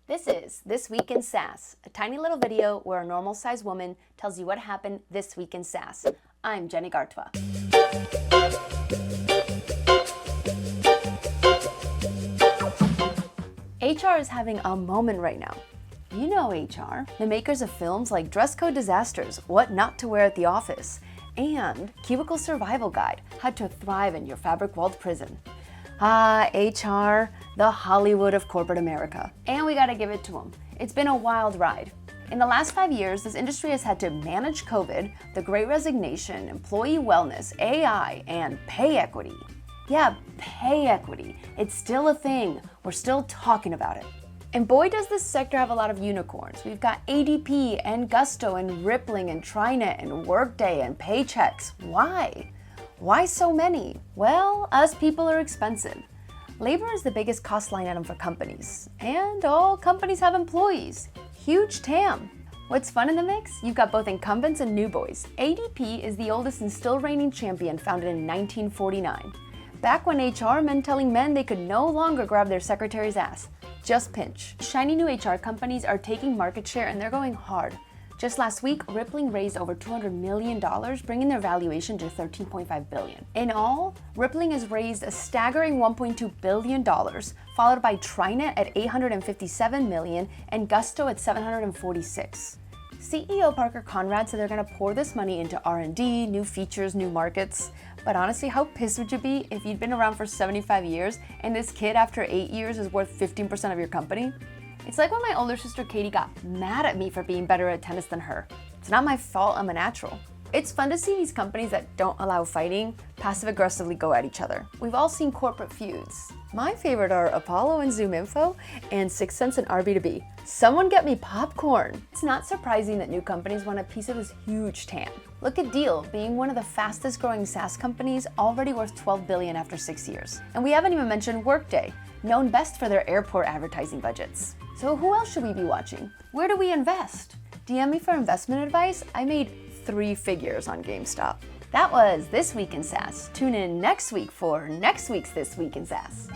This is This Week in SaaS, a tiny little video where a normal-sized woman tells you what happened this week in SaaS. I'm Jenny Gartwa. HR is having a moment right now. You know HR, the makers of films like Dress Code Disasters, What Not to Wear at the Office, and Cubicle Survival Guide, How to Thrive in Your Fabric-Walled Prison. HR, the Hollywood of corporate America. And we gotta give it to them. It's been a wild ride. In the last 5 years, this industry has had to manage COVID, the Great Resignation, employee wellness, AI, and pay equity. Yeah, pay equity. It's still a thing. We're still talking about it. And boy, does this sector have a lot of unicorns. We've got ADP and Gusto and Rippling and Trinet and Workday and Paychex. Why? Why so many? Well, us people are expensive. Labor is the biggest cost line item for companies, and all companies have employees. Huge TAM. What's fun in the mix? You've got both incumbents and new boys. ADP is the oldest and still reigning champion, founded in 1949. Back when HR meant telling men they could no longer grab their secretary's ass. Just pinch. Shiny new HR companies are taking market share and they're going hard. Just last week, Rippling raised over $200 million, bringing their valuation to $13.5 billion. In all, Rippling has raised a staggering $1.2 billion, followed by Trinet at $857 million and Gusto at $746. CEO Parker Conrad said they're going to pour this money into R&D, new features, new markets. But honestly, how pissed would you be if you'd been around for 75 years and this kid after 8 years is worth 15% of your company? It's like when my older sister Katie got mad at me for being better at tennis than her. It's not my fault, I'm a natural. It's fun to see these companies that don't allow fighting passive-aggressively go at each other. We've all seen corporate feuds. My favorite are Apollo and ZoomInfo and 6 Sense and RB2B. Someone get me popcorn! It's not surprising that new companies want a piece of this huge TAM. Look at Deal, being one of the fastest growing SaaS companies, already worth $12 billion after 6 years. And we haven't even mentioned Workday, known best for their airport advertising budgets. So who else should we be watching? Where do we invest? DM me for investment advice. I made 3 figures on GameStop. That was This Week in SaaS. Tune in next week for next week's This Week in SaaS.